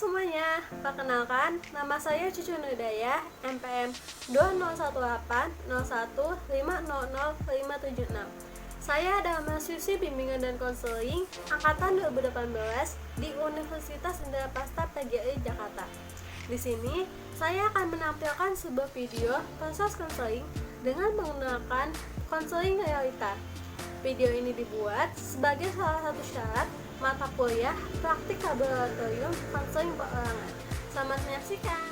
semuanya, perkenalkan nama saya Cucu Nudaya, NPM 20180101500576. Saya adalah mahasiswi bimbingan dan konseling angkatan 2018 di Universitas Indraprasta PGRI Jakarta. Di sini, saya akan menampilkan sebuah video proses konseling dengan menggunakan konseling realita. Video ini dibuat sebagai salah satu syarat mata kuliah praktik laboratorium konseling perorangan. Selamat menyaksikan.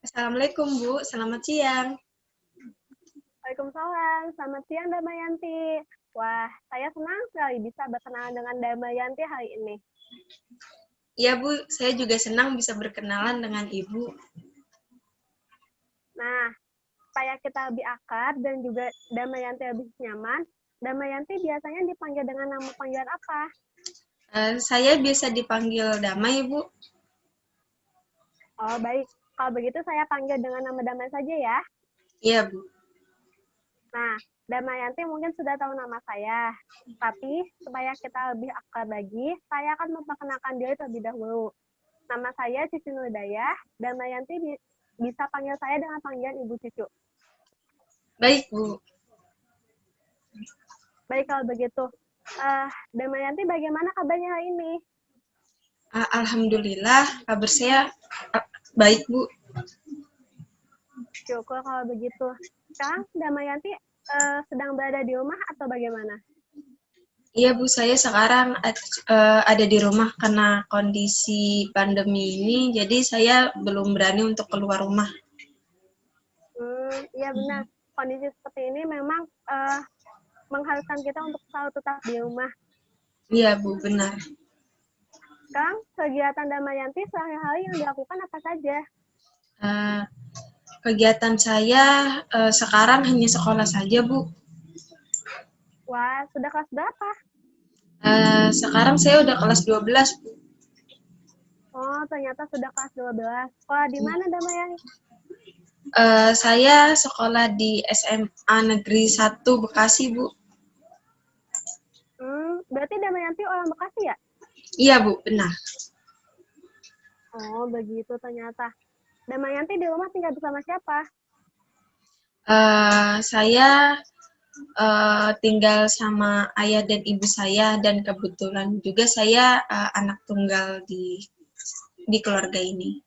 Assalamualaikum Bu, selamat siang. Waalaikumsalam, selamat siang Damayanti. Wah, saya senang sekali bisa berkenalan dengan Damayanti hari ini. Iya Bu, saya juga senang bisa berkenalan dengan Ibu. Nah, supaya kita lebih akrab dan juga Damayanti lebih nyaman, Damayanti biasanya dipanggil dengan nama panggilan apa? Saya biasa dipanggil Damai Bu. Oh, baik. Kalau begitu saya panggil dengan nama Damai saja ya. Iya Bu. Nah, Damayanti mungkin sudah tahu nama saya, tapi supaya kita lebih akrab lagi, saya akan memperkenalkan diri terlebih dahulu. Nama saya Cici Nurdaya, Damayanti bisa panggil saya dengan panggilan Ibu Cucu. Baik Bu. Baik kalau begitu. Damayanti bagaimana kabarnya hari ini? Alhamdulillah, kabar saya baik Bu. Syukur kalau begitu. Sekarang Damayanti sedang berada di rumah atau bagaimana? Iya Bu, saya sekarang ada di rumah karena kondisi pandemi ini, jadi saya belum berani untuk keluar rumah. Iya benar. Kondisi seperti ini memang mengharuskan kita untuk selalu tetap di rumah. Iya Bu, benar. Sekarang kegiatan Damayanti sehari-hari yang dilakukan apa saja? Kegiatan saya sekarang hanya sekolah saja Bu. Wah, sudah kelas berapa? Sekarang saya udah kelas 12 Bu. Oh, ternyata sudah kelas 12. Sekolah di mana Damayanti? Saya sekolah di SMA Negeri 1 Bekasi, Bu. Berarti Damayanti orang Bekasi ya? Iya, Bu, benar. Oh, begitu ternyata. Damayanti di rumah tinggal bersama siapa? Saya tinggal sama ayah dan ibu saya, dan kebetulan juga saya anak tunggal di keluarga ini.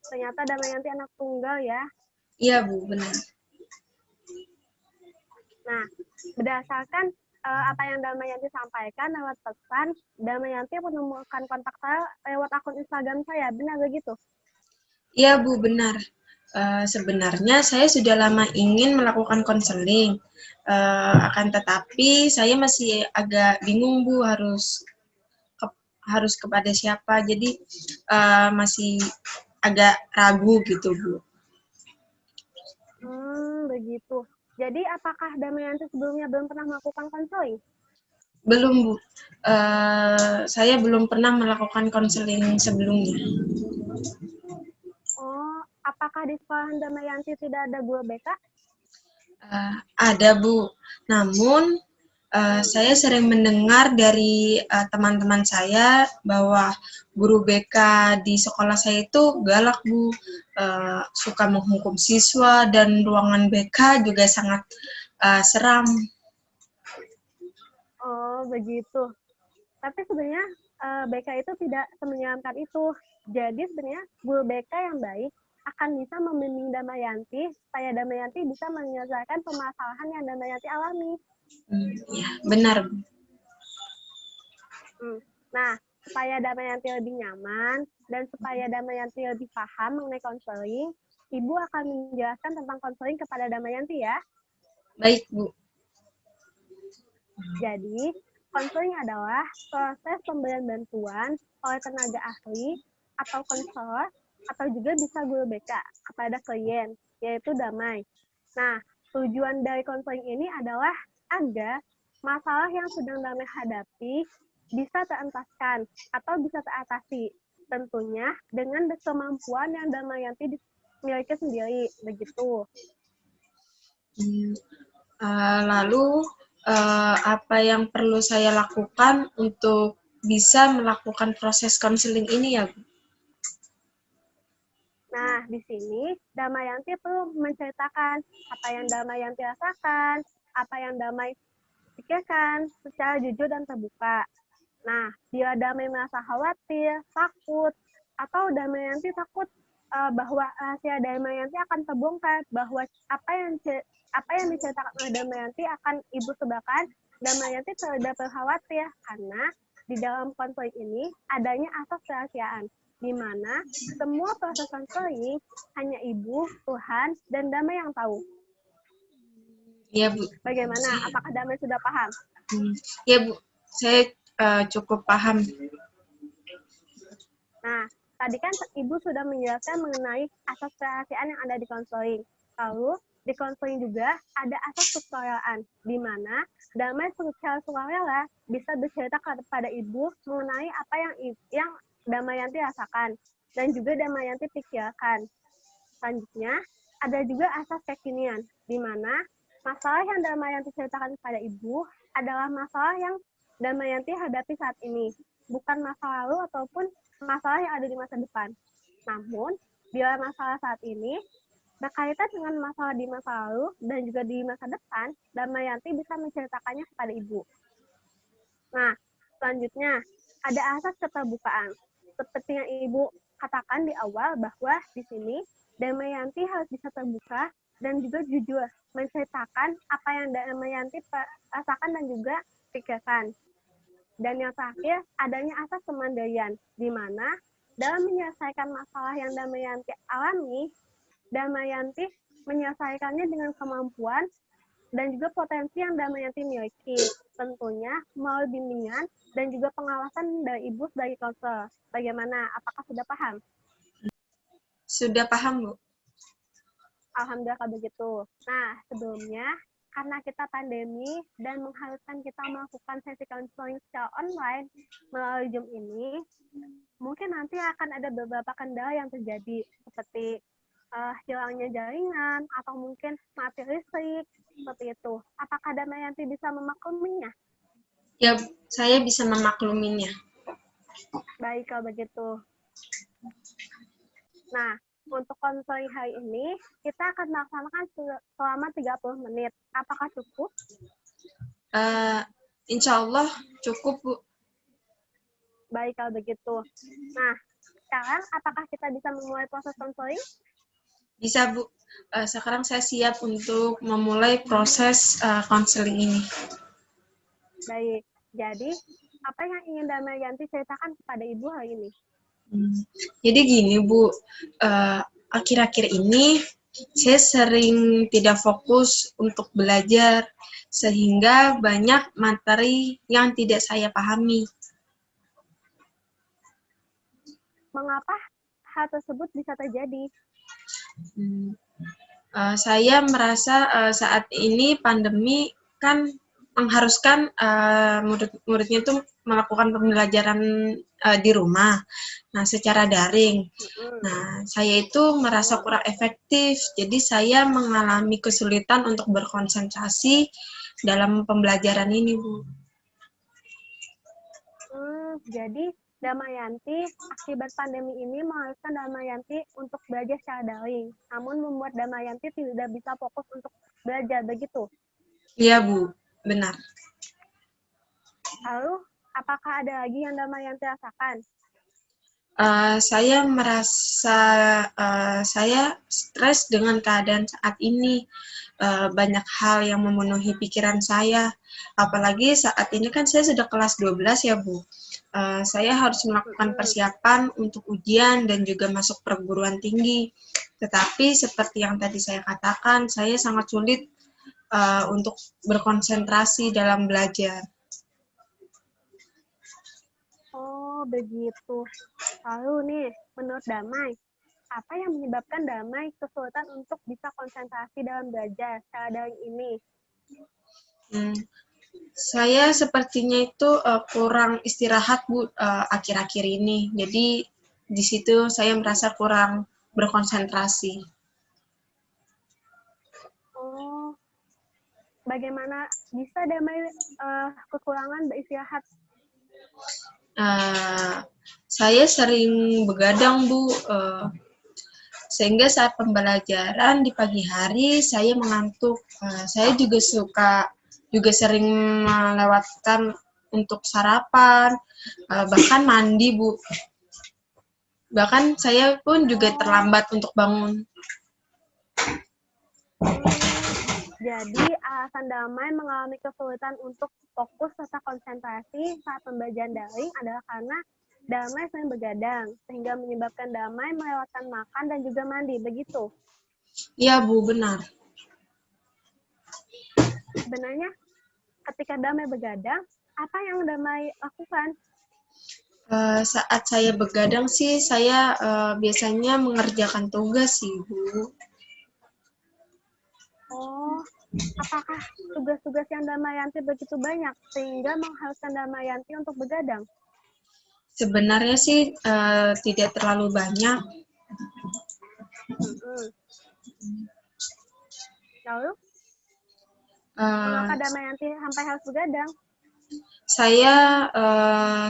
Ternyata Damayanti anak tunggal ya? Iya, Bu, benar. Nah, berdasarkan apa yang Damayanti sampaikan lewat pesan, Damayanti menemukan kontak saya lewat akun Instagram saya, benar begitu? Iya, Bu, benar. Sebenarnya saya sudah lama ingin melakukan konseling, akan tetapi saya masih agak bingung, Bu, harus kepada siapa, jadi masih agak ragu gitu, Bu. Begitu. Jadi apakah Damayanti sebelumnya belum pernah melakukan konseling? Belum, Bu. Saya belum pernah melakukan konseling sebelumnya. Oh, apakah di sekolah Damayanti tidak ada guru BK? Ada, Bu. Namun saya sering mendengar dari teman-teman saya bahwa guru BK di sekolah saya itu galak, Bu. Suka menghukum siswa, dan ruangan BK juga sangat seram. Oh, begitu. Tapi sebenarnya BK itu tidak semenyeramkan itu. Jadi sebenarnya guru BK yang baik akan bisa membimbing Damayanti supaya Damayanti bisa menyelesaikan permasalahan yang Damayanti alami. Ya, benar. Nah, supaya Damayanti lebih nyaman dan supaya Damayanti lebih paham mengenai konseling, Ibu akan menjelaskan tentang konseling kepada Damayanti ya. Baik, Bu. Jadi, konseling adalah proses pemberian bantuan oleh tenaga ahli atau konselor atau juga bisa guru BK kepada klien, yaitu Damai. Nah, tujuan dari konseling ini adalah agar masalah yang sedang Damai hadapi bisa terentaskan atau bisa teratasi. tentunya dengan kemampuan yang Damayanti miliki sendiri, begitu. Hmm, lalu apa yang perlu saya lakukan untuk bisa melakukan proses konseling ini ya, Bu? Nah, di sini Damayanti perlu menceritakan apa yang Damayanti rasakan, apa yang Damai pikirkan secara jujur dan terbuka. Nah, bila Damai merasa khawatir, takut, atau Damayanti takut bahwa rahasia Damayanti akan terbongkar, bahwa apa yang diceritakan oleh Damayanti akan ibu sebarkan, Damayanti tidak perlu khawatir karena di dalam konflik ini adanya asas kerahasiaan, di mana semua proses konseling hanya ibu, Tuhan, dan Damai yang tahu. Iya, Bu. Bagaimana? Apakah Damai sudah paham? Ya, Bu. Saya cukup paham. Nah, tadi kan Ibu sudah menjelaskan mengenai asas kerahasiaan yang ada di konseling. Lalu, di konseling juga ada asas kesukaraan, di mana Damai secara sukarela bisa bercerita kepada Ibu mengenai apa yang Damayanti rasakan, dan juga Damayanti pikirkan. Selanjutnya, ada juga asas kekinian, di mana masalah yang Damayanti ceritakan kepada Ibu adalah masalah yang Damayanti hadapi saat ini, bukan masa lalu ataupun masalah yang ada di masa depan. Namun, bila masalah saat ini berkaitan dengan masalah di masa lalu dan juga di masa depan, Damayanti bisa menceritakannya kepada Ibu. Nah, selanjutnya, ada asas keterbukaan. Seperti yang Ibu katakan di awal bahwa di sini Damayanti harus bisa terbuka dan juga jujur menceritakan apa yang Damayanti rasakan dan juga pikirkan. Dan yang terakhir, adanya asas kemandirian, di mana dalam menyelesaikan masalah yang Damayanti alami, Damayanti menyelesaikannya dengan kemampuan dan juga potensi yang Damayanti miliki. Tentunya melalui bimbingan dan juga pengawasan dari Ibu sebagai konselor. Bagaimana? Apakah sudah paham? Sudah paham, Bu. Alhamdulillah kalau begitu. Nah, sebelumnya karena kita pandemi dan mengharuskan kita melakukan sesi counseling secara online melalui Zoom ini, mungkin nanti akan ada beberapa kendala yang terjadi, seperti hilangnya jaringan, atau mungkin mati listrik, seperti itu. Apakah Damayanti bisa memakluminya? Ya, saya bisa memakluminya. Baik, kalau begitu. Nah, untuk konseling hari ini, kita akan melaksanakan selama 30 menit. Apakah cukup? Insya Allah cukup, Bu. Baik, kalau begitu. Nah, sekarang apakah kita bisa memulai proses konseling? Bisa, Bu. Sekarang saya siap untuk memulai proses konseling ini. Baik, jadi apa yang ingin Damayanti ceritakan kepada Ibu hari ini? Jadi gini, Bu. Akhir-akhir ini saya sering tidak fokus untuk belajar, sehingga banyak materi yang tidak saya pahami. Mengapa hal tersebut bisa terjadi? Saya merasa saat ini pandemi kan mengharuskan murid-muridnya itu melakukan pembelajaran di rumah, nah secara daring. Nah, saya itu merasa kurang efektif, jadi saya mengalami kesulitan untuk berkonsentrasi dalam pembelajaran ini, Bu. Jadi Damayanti akibat pandemi ini mengharuskan Damayanti untuk belajar secara daring, namun membuat Damayanti tidak bisa fokus untuk belajar, begitu? Iya, Bu, benar. Lalu, apakah ada lagi yang Damayanti rasakan? Saya merasa saya stres dengan keadaan saat ini. Banyak hal yang memenuhi pikiran saya. Apalagi saat ini kan saya sudah kelas 12 ya, Bu. Saya harus melakukan persiapan untuk ujian dan juga masuk perguruan tinggi. Tetapi seperti yang tadi saya katakan, saya sangat sulit untuk berkonsentrasi dalam belajar. Oh, begitu. Lalu nih, menurut Damai, apa yang menyebabkan Damai kesulitan untuk bisa konsentrasi dalam belajar secara daring ini? Saya sepertinya itu kurang istirahat, Bu, akhir-akhir ini. Jadi di situ saya merasa kurang berkonsentrasi. Oh, bagaimana bisa damai kekurangan beristirahat? Saya sering begadang, Bu, sehingga saat pembelajaran di pagi hari saya mengantuk. Saya juga sering melewatkan untuk sarapan, bahkan mandi, Bu. Bahkan saya pun juga terlambat untuk bangun. Jadi, alasan damai mengalami kesulitan untuk fokus serta konsentrasi saat pembelajaran daring adalah karena damai sering begadang, sehingga menyebabkan damai melewatkan makan dan juga mandi, begitu? Iya, Bu, benar. Sebenarnya, ketika damai begadang, apa yang damai lakukan? Saat saya begadang sih, saya biasanya mengerjakan tugas sih, Bu. Oh, apakah tugas-tugas yang Damayanti begitu banyak sehingga mengharuskan Damayanti untuk begadang? Sebenarnya sih tidak terlalu banyak. Lalu, Uh, mengapa Damayanti sampai harus begadang? Saya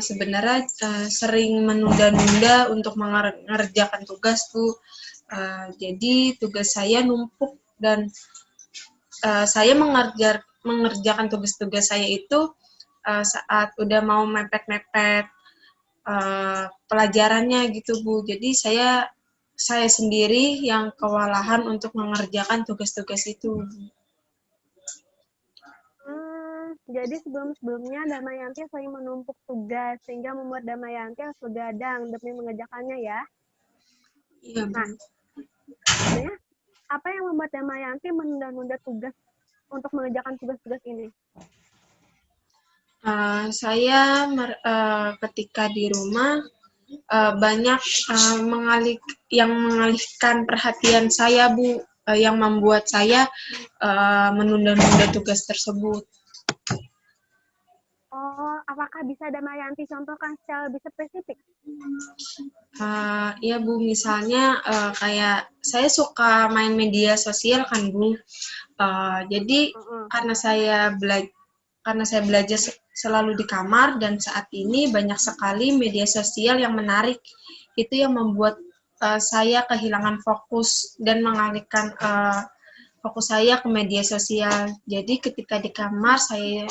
sebenarnya sering menunda-nunda untuk mengerjakan tugas, Bu. Jadi tugas saya numpuk dan saya mengerjakan tugas-tugas saya itu saat udah mau mepet-mepet pelajarannya gitu, Bu. Jadi saya sendiri yang kewalahan untuk mengerjakan tugas-tugas itu. Jadi sebelum-sebelumnya Damayanti sering menumpuk tugas sehingga membuat Damayanti harus begadang demi mengerjakannya ya. Iya, Bu. Nah, sebenarnya apa yang membuat Damayanti menunda-nunda tugas untuk mengerjakan tugas-tugas ini? Saya ketika di rumah banyak yang mengalihkan perhatian saya, Bu, yang membuat saya menunda-nunda tugas tersebut. Oh, apakah bisa Damayanti contohkan secara lebih spesifik? Iya, Bu, misalnya kayak saya suka main media sosial kan, Bu. Jadi karena saya belajar selalu di kamar dan saat ini banyak sekali media sosial yang menarik. Itu yang membuat saya kehilangan fokus dan mengalihkan fokus saya ke media sosial. Jadi ketika di kamar saya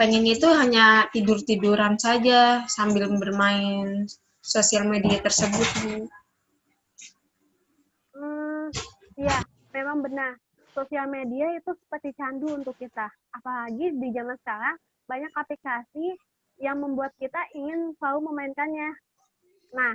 pengen itu hanya tidur-tiduran saja sambil bermain sosial media tersebut, Bu. Ya, memang benar. Sosial media itu seperti candu untuk kita. Apalagi di zaman sekarang, banyak aplikasi yang membuat kita ingin selalu memainkannya. Nah,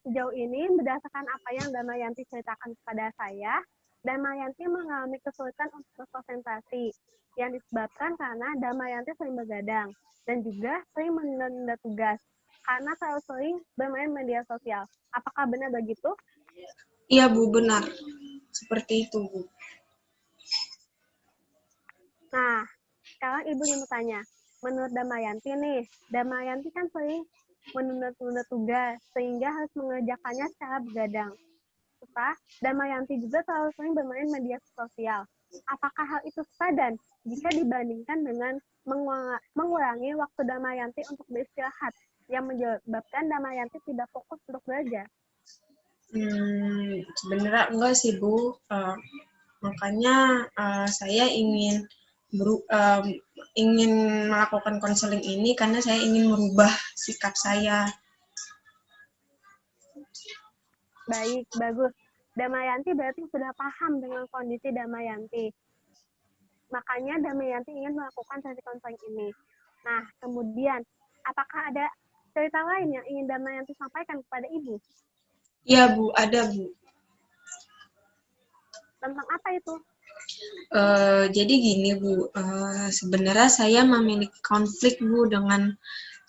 sejauh ini berdasarkan apa yang Damayanti ceritakan kepada saya, Damayanti mengalami kesulitan untuk berkonsentrasi yang disebabkan karena Damayanti sering begadang dan juga sering menunda tugas karena terlalu sering bermain media sosial. Apakah benar begitu? Iya, Bu, benar. Seperti itu, Bu. Nah, sekarang Ibu ingin bertanya, menurut Damayanti nih, Damayanti kan sering menunda-tunda tugas sehingga harus mengerjakannya secara begadang. Serta Damayanti juga terlalu sering bermain media sosial. Apakah hal itu sepadan jika dibandingkan dengan mengurangi waktu Damayanti untuk beristirahat yang menyebabkan Damayanti tidak fokus untuk belajar? Sebenarnya enggak sih, Bu. Makanya saya ingin melakukan konseling ini karena saya ingin merubah sikap saya. Baik, bagus. Damayanti berarti sudah paham dengan kondisi Damayanti. Makanya Damayanti ingin melakukan sesi konseling ini. Nah, kemudian, apakah ada cerita lain yang ingin Damayanti sampaikan kepada Ibu? Iya, Bu, ada, Bu. Tentang apa itu? Jadi gini, Bu, sebenarnya saya memiliki konflik, Bu, dengan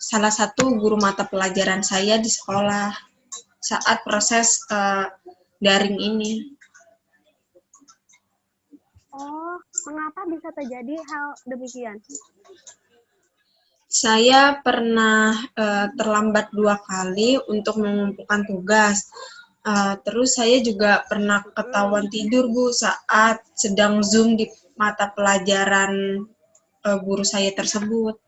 salah satu guru mata pelajaran saya di sekolah saat proses daring ini. Oh, mengapa bisa terjadi hal demikian? saya pernah terlambat 2 kali untuk mengumpulkan tugas. Terus saya juga pernah ketahuan tidur, Bu, saat sedang Zoom di mata pelajaran guru saya tersebut.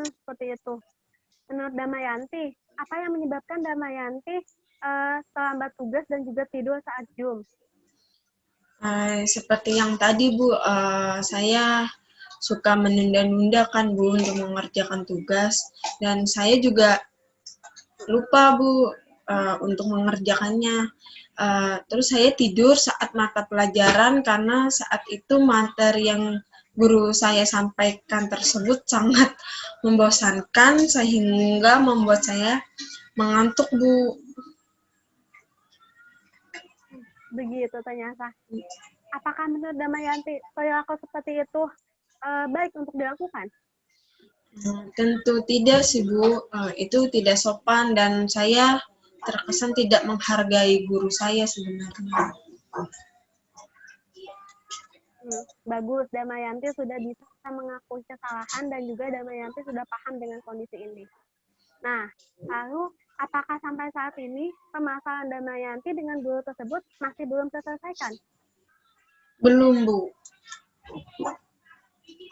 Seperti itu. Menurut Damayanti, apa yang menyebabkan Damayanti terlambat tugas dan juga tidur saat Zoom? Seperti yang tadi, Bu, saya suka menunda-nunda kan, Bu, untuk mengerjakan tugas. Dan saya juga lupa, Bu, untuk mengerjakannya. Terus saya tidur saat mata pelajaran karena saat itu materi yang guru saya sampaikan tersebut sangat membosankan sehingga membuat saya mengantuk, Bu. Begitu ternyata. Apakah menurut Damayanti perilaku seperti itu baik untuk dilakukan? Tentu tidak sih, Bu. Itu tidak sopan dan saya terkesan tidak menghargai guru saya sebenarnya. Bagus, Damayanti sudah bisa mengakui kesalahan dan juga Damayanti sudah paham dengan kondisi ini. Nah, lalu apakah sampai saat ini permasalahan Damayanti dengan guru tersebut masih belum terselesaikan? Belum, Bu.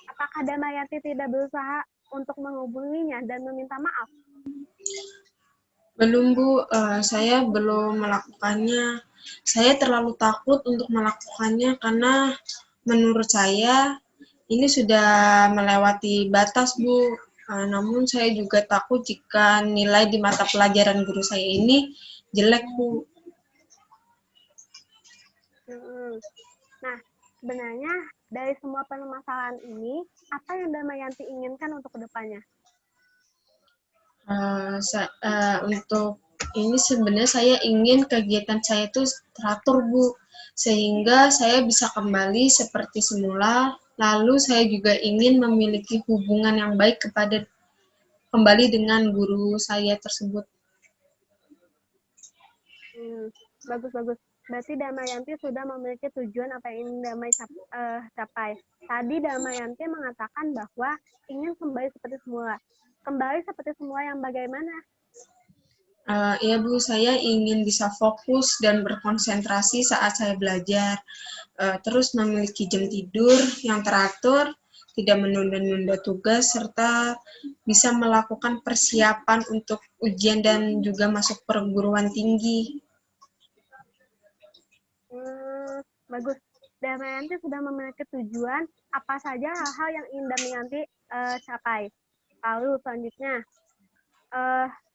Apakah Damayanti tidak berusaha untuk menghubunginya dan meminta maaf? Belum, Bu. Saya belum melakukannya. Saya terlalu takut untuk melakukannya karena menurut saya ini sudah melewati batas, Bu. Namun saya juga takut jika nilai di mata pelajaran guru saya ini jelek, Bu. Nah, sebenarnya dari semua permasalahan ini, apa yang Damayanti inginkan untuk kedepannya? Untuk ini sebenarnya saya ingin kegiatan saya itu teratur, Bu, sehingga saya bisa kembali seperti semula. Lalu saya juga ingin memiliki hubungan yang baik kembali dengan guru saya tersebut. Bagus. Berarti Damayanti sudah memiliki tujuan apa yang ingin capai. Tadi Damayanti mengatakan bahwa ingin kembali seperti semula. Kembali seperti semula yang bagaimana? Ya, Bu, saya ingin bisa fokus dan berkonsentrasi saat saya belajar. Terus memiliki jam tidur yang teratur, tidak menunda-nunda tugas, serta bisa melakukan persiapan untuk ujian dan juga masuk perguruan tinggi. Bagus. Damayanti sudah memiliki tujuan apa saja hal-hal yang ingin Damayanti capai. Lalu selanjutnya,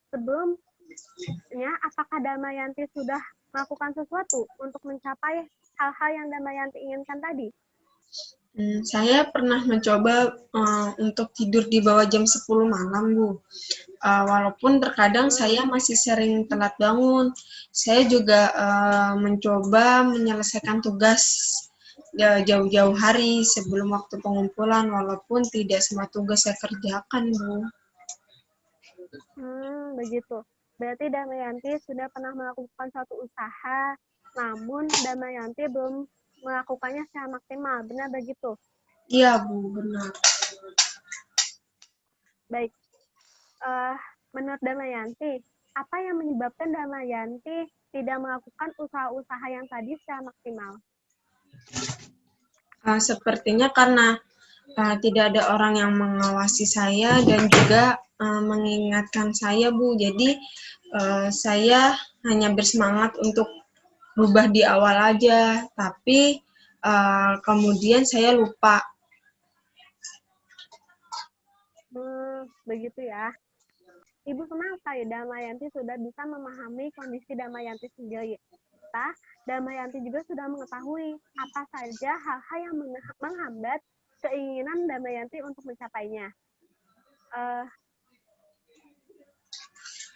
sebelumnya apakah Damayanti sudah melakukan sesuatu untuk mencapai hal-hal yang Damayanti inginkan tadi? Saya pernah mencoba untuk tidur di bawah jam 10 malam, Bu. Walaupun terkadang saya masih sering telat bangun. Saya juga mencoba menyelesaikan tugas jauh-jauh hari sebelum waktu pengumpulan, walaupun tidak semua tugas saya kerjakan, Bu. Begitu. Berarti Damayanti sudah pernah melakukan suatu usaha, namun Damayanti belum melakukannya secara maksimal. Benar begitu? Iya, Bu, benar. Baik. Menurut Damayanti, apa yang menyebabkan Damayanti tidak melakukan usaha-usaha yang tadi secara maksimal? Sepertinya karena tidak ada orang yang mengawasi saya dan juga mengingatkan saya, Bu. Jadi saya hanya bersemangat untuk berubah di awal aja, tapi kemudian saya lupa. Begitu ya. Ibu senang sekali Damayanti sudah bisa memahami kondisi Damayanti sendiri. Damayanti juga sudah mengetahui apa saja hal-hal yang menghambat keinginan Damayanti untuk mencapainya.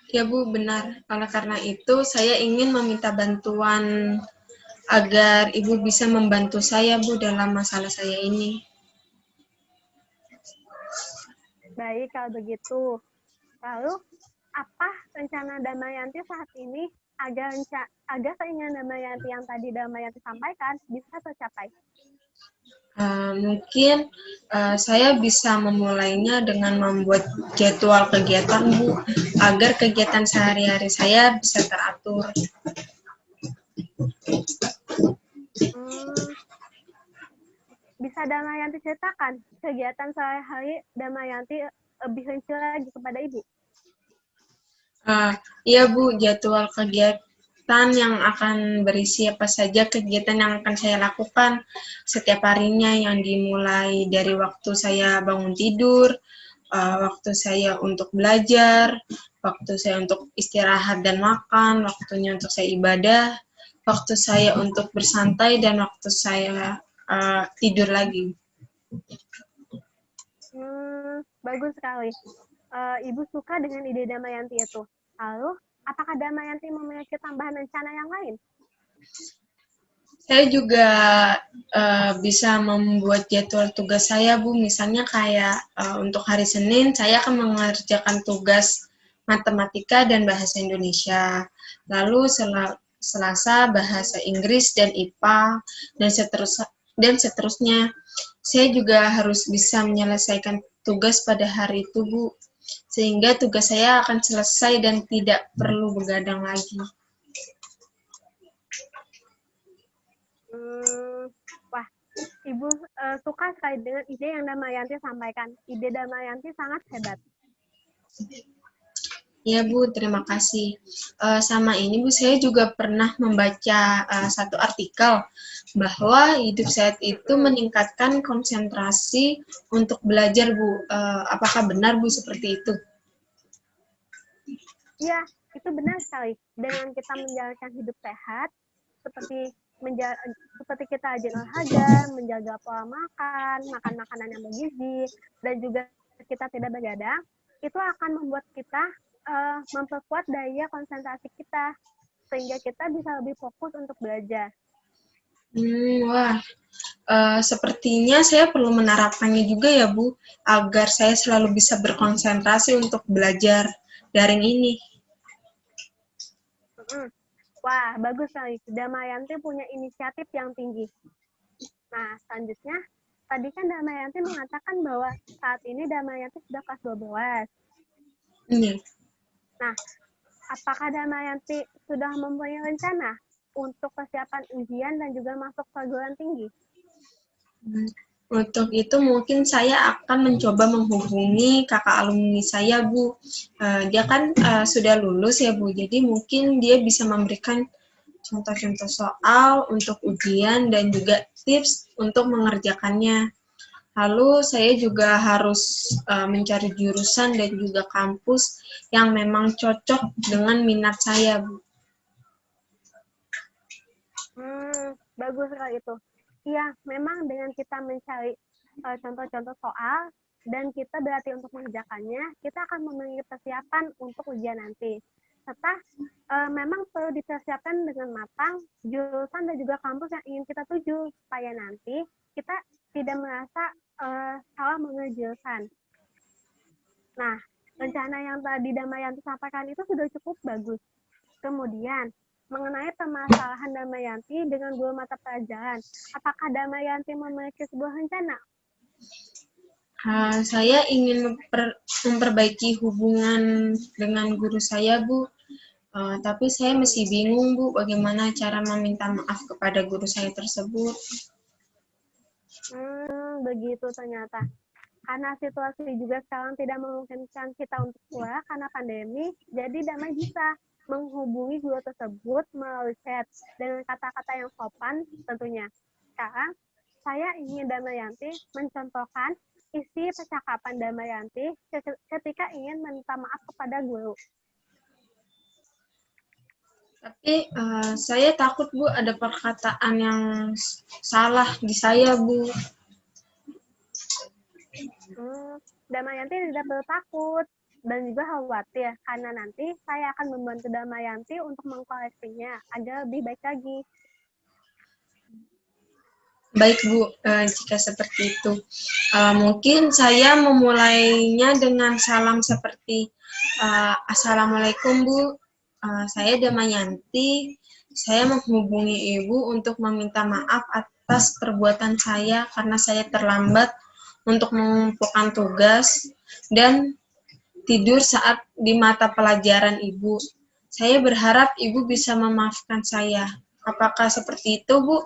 Ya, Bu, benar. Oleh karena itu, saya ingin meminta bantuan agar Ibu bisa membantu saya, Bu, dalam masalah saya ini. Baik, kalau begitu. Lalu, apa rencana Damayanti saat ini agar keinginan Damayanti yang tadi Damayanti sampaikan bisa tercapai? Mungkin saya bisa memulainya dengan membuat jadwal kegiatan, Bu, agar kegiatan sehari-hari saya bisa teratur. Hmm, bisa Damayanti ceritakan kegiatan sehari-hari Damayanti lebih rinci lagi kepada Ibu? Iya, Bu, jadwal kegiatan yang akan berisi apa saja kegiatan yang akan saya lakukan setiap harinya, yang dimulai dari waktu saya bangun tidur, waktu saya untuk belajar, waktu saya untuk istirahat dan makan, waktunya untuk saya ibadah, waktu saya untuk bersantai, dan waktu saya tidur lagi. Bagus sekali. Ibu suka dengan ide Damayanti itu. Lalu, apakah Damayanti memiliki tambahan rencana yang lain? Saya juga bisa membuat jadwal tugas saya, Bu. Misalnya kayak untuk hari Senin, saya akan mengerjakan tugas matematika dan bahasa Indonesia. Lalu Selasa bahasa Inggris dan IPA, dan seterusnya. Saya juga harus bisa menyelesaikan tugas pada hari itu, Bu. Sehingga tugas saya akan selesai dan tidak perlu begadang lagi. Wah, Ibu suka sekali dengan ide yang Damayanti sampaikan. Ide Damayanti sangat hebat. Ya, Bu, terima kasih. Sama ini, Bu, saya juga pernah membaca satu artikel bahwa hidup sehat itu meningkatkan konsentrasi untuk belajar, Bu. Apakah benar, Bu, seperti itu? Iya, itu benar sekali. Dengan kita menjalankan hidup sehat, seperti seperti kita rajin olahraga, menjaga pola makan, makan makanan yang bergizi, dan juga kita tidak begadang, itu akan membuat kita memperkuat daya konsentrasi kita, sehingga kita bisa lebih fokus untuk belajar. Wah, sepertinya saya perlu menerapkannya juga ya, Bu, agar saya selalu bisa berkonsentrasi untuk belajar daring ini. Wah, bagus sekali. Damayanti punya inisiatif yang tinggi. Nah, selanjutnya, tadi kan Damayanti mengatakan bahwa saat ini Damayanti sudah kelas 12. Iya. Nah, apakah Damayanti sudah mempunyai rencana untuk persiapan ujian dan juga masuk perguruan tinggi? Untuk itu mungkin saya akan mencoba menghubungi kakak alumni saya, Bu. Dia kan sudah lulus ya, Bu. Jadi mungkin dia bisa memberikan contoh-contoh soal untuk ujian dan juga tips untuk mengerjakannya. Lalu saya juga harus mencari jurusan dan juga kampus yang memang cocok dengan minat saya, Bu. Bagus sekali itu. Iya, memang dengan kita mencari contoh-contoh soal dan kita berarti untuk mengerjakannya, kita akan memiliki persiapan untuk ujian nanti. Serta memang perlu dipersiapkan dengan matang jurusan dan juga kampus yang ingin kita tuju supaya nanti kita tidak merasa salah memilih jurusan. Nah, rencana yang tadi Damayanti sampaikan itu sudah cukup bagus. Kemudian, mengenai permasalahan Damayanti dengan guru mata pelajaran, apakah Damayanti memiliki sebuah rencana? Saya ingin memperbaiki hubungan dengan guru saya, Bu. Tapi saya masih bingung, Bu, bagaimana cara meminta maaf kepada guru saya tersebut. Begitu ternyata. Karena situasi juga sekarang tidak memungkinkan kita untuk keluar karena pandemi, jadi Damai bisa menghubungi guru tersebut melalui chat dengan kata-kata yang sopan tentunya. Sekarang, saya ingin Damayanti mencontohkan isi percakapan Damayanti ketika ingin meminta maaf kepada guru. Tapi saya takut, Bu, ada perkataan yang salah di saya, Bu. Damayanti tidak perlu takut dan juga khawatir karena nanti saya akan membantu Damayanti untuk mengkoreksinya agar lebih baik lagi. Baik, Bu, jika seperti itu. Mungkin saya memulainya dengan salam seperti Assalamualaikum, Bu. Saya Damayanti. Saya menghubungi Ibu untuk meminta maaf atas perbuatan saya karena saya terlambat untuk mengumpulkan tugas dan tidur saat di mata pelajaran Ibu. Saya berharap Ibu bisa memaafkan saya. Apakah seperti itu, Bu?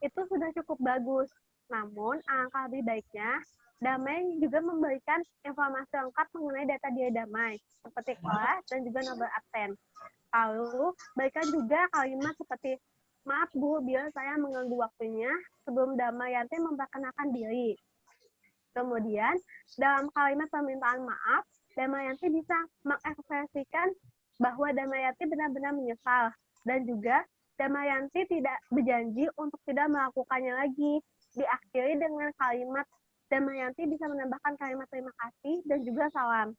Itu sudah cukup bagus. Namun, alangkah lebih baiknya, Damai juga memberikan informasi lengkap mengenai data dia Damai, seperti kelas dan juga nomor absen. Lalu, berikan juga kalimat seperti, maaf Bu, bila saya mengganggu waktunya sebelum Damayanti memperkenalkan diri. Kemudian, dalam kalimat permintaan maaf, Damayanti bisa mengekspresikan bahwa Damayanti benar-benar menyesal dan juga Damayanti tidak berjanji untuk tidak melakukannya lagi. Diakhiri dengan kalimat Damayanti bisa menambahkan kalimat terima kasih dan juga salam.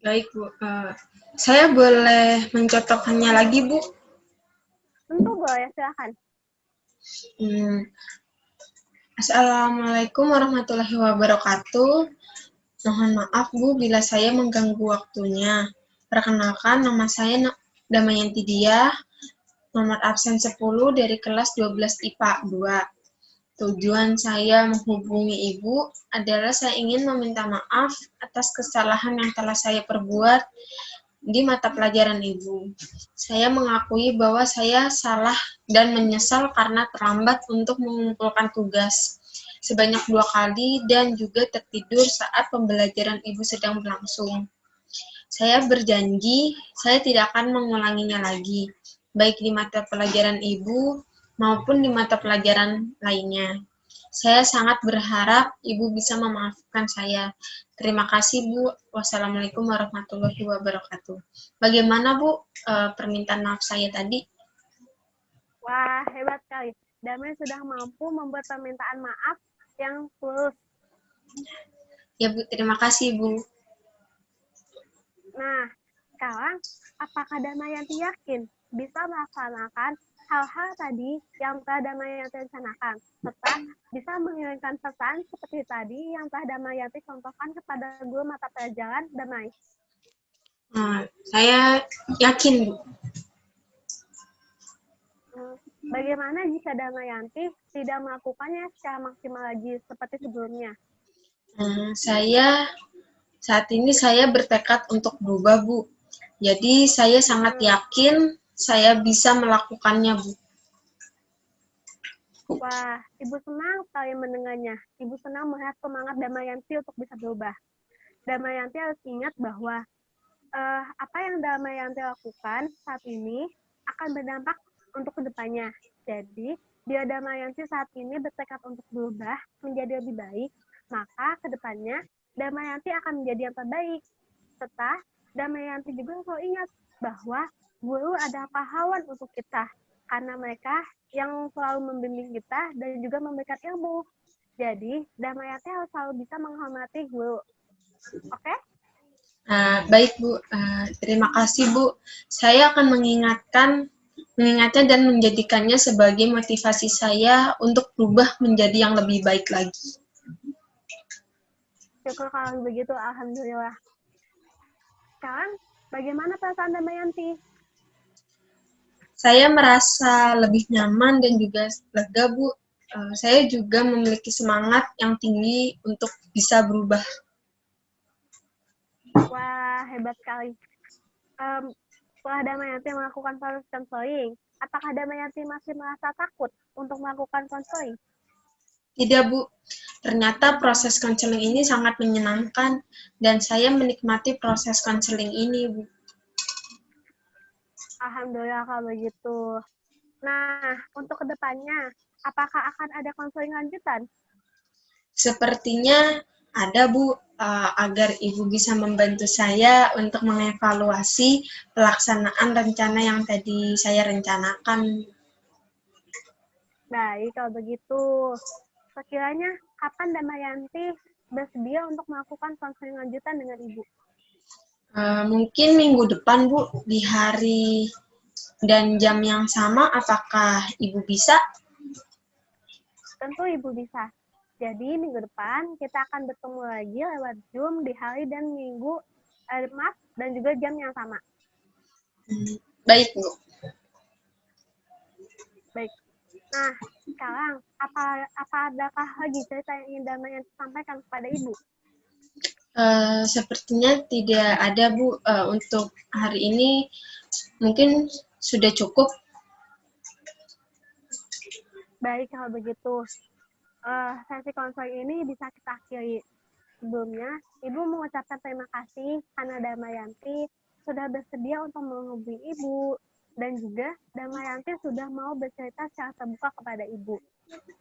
Baik, Bu. Saya boleh mencontohkannya lagi, Bu? Tentu boleh, silakan. Assalamualaikum warahmatullahi wabarakatuh. Mohon maaf, Bu, bila saya mengganggu waktunya. Perkenalkan, nama saya Damayanti Diah, nomor absen 10 dari kelas 12 IPA 2. Tujuan saya menghubungi Ibu adalah saya ingin meminta maaf atas kesalahan yang telah saya perbuat di mata pelajaran Ibu. Saya mengakui bahwa saya salah dan menyesal karena terlambat untuk mengumpulkan tugas sebanyak 2 kali dan juga tertidur saat pembelajaran Ibu sedang berlangsung. Saya berjanji saya tidak akan mengulanginya lagi, baik di mata pelajaran Ibu maupun di mata pelajaran lainnya. Saya sangat berharap Ibu bisa memaafkan saya. Terima kasih, Bu. Wassalamualaikum warahmatullahi wabarakatuh. Bagaimana, Bu, permintaan maaf saya tadi? Wah, hebat sekali. Damai sudah mampu membuat permintaan maaf yang tulus. Ya, Bu. Terima kasih, Bu. Nah, sekarang apakah Damayanti yakin bisa melaksanakan hal-hal tadi yang telah Damayanti rencanakan, serta bisa mengirimkan pesan seperti tadi yang telah Damayanti contohkan kepada guru mata pelajaran Damai? Saya yakin, Bu. Bagaimana jika Damayanti tidak melakukannya secara maksimal lagi seperti sebelumnya? Saat ini saya bertekad untuk berubah, Bu. Jadi saya sangat yakin saya bisa melakukannya, Bu. Wah, Ibu senang sekali mendengarnya. Ibu senang melihat semangat Damayanti untuk bisa berubah. Damayanti harus ingat bahwa apa yang Damayanti lakukan saat ini akan berdampak untuk kedepannya. Jadi, bila Damayanti saat ini bertekad untuk berubah menjadi lebih baik, maka kedepannya Damayanti akan menjadi yang terbaik. Serta Damayanti juga harus ingat bahwa guru adalah pahlawan untuk kita, karena mereka yang selalu membimbing kita dan juga memberikan ilmu. Jadi, Damayanti harus selalu bisa menghormati guru. Oke? Baik, Bu. Terima kasih, Bu. Saya akan mengingatnya dan menjadikannya sebagai motivasi saya untuk berubah menjadi yang lebih baik lagi. Syukur kalau begitu, alhamdulillah. Sekarang, bagaimana perasaan Damayanti? Saya merasa lebih nyaman dan juga lega, Bu. Saya juga memiliki semangat yang tinggi untuk bisa berubah. Wah, hebat sekali. Setelah Damayanti melakukan proses konseling, apakah Damayanti masih merasa takut untuk melakukan konseling? Tidak, Bu. Ternyata proses konseling ini sangat menyenangkan dan saya menikmati proses konseling ini, Bu. Alhamdulillah kalau begitu. Nah, untuk kedepannya, apakah akan ada konseling lanjutan? Sepertinya ada, Bu, agar Ibu bisa membantu saya untuk mengevaluasi pelaksanaan rencana yang tadi saya rencanakan. Baik, kalau begitu. Sekiranya, kapan Damayanti bersedia untuk melakukan konseling lanjutan dengan Ibu? Mungkin minggu depan, Bu, di hari dan jam yang sama, apakah Ibu bisa? Tentu Ibu bisa. Jadi minggu depan kita akan bertemu lagi lewat Zoom di hari dan minggu, dan juga jam yang sama. Baik, Bu. Baik. Nah, sekarang adakah lagi cerita yang ingin Damayanti sampaikan kepada Ibu? Sepertinya tidak ada, Bu. Untuk hari ini mungkin sudah cukup. Baik, kalau begitu, sesi konseling ini bisa kita akhiri. Sebelumnya, Ibu mengucapkan terima kasih karena Damayanti sudah bersedia untuk menghubungi Ibu, dan juga Damayanti sudah mau bercerita secara terbuka kepada Ibu.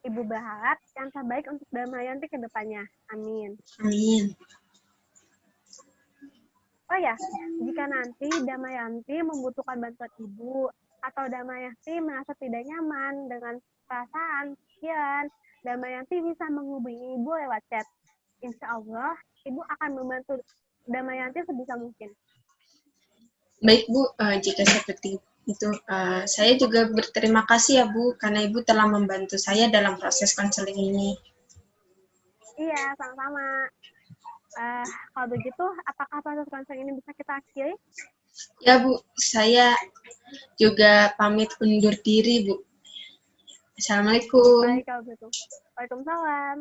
Ibu berharap yang terbaik untuk Damayanti ke depannya. Amin. Amin. Oh ya, jika nanti Damayanti membutuhkan bantuan Ibu, atau Damayanti merasa tidak nyaman dengan perasaan, pikiran, Damayanti bisa menghubungi Ibu lewat chat. Insya Allah, Ibu akan membantu Damayanti sebisa mungkin. Baik, Bu. Jika seperti itu, saya juga berterima kasih ya, Bu, karena Ibu telah membantu saya dalam proses konseling ini. Iya, sama-sama. Kalau begitu, apakah proses konseling ini bisa kita akhiri? Ya, Bu. Saya juga pamit undur diri, Bu. Assalamualaikum. Baik, kalau begitu. Waalaikumsalam.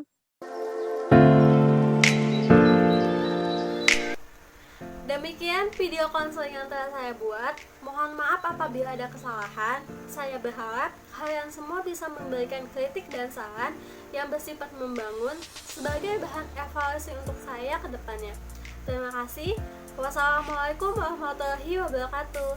Demikian video konseling yang telah saya buat. Mohon maaf apabila ada kesalahan. Saya berharap kalian semua bisa memberikan kritik dan saran yang bersifat membangun sebagai bahan evaluasi untuk saya ke depannya. Terima kasih. Wassalamualaikum warahmatullahi wabarakatuh.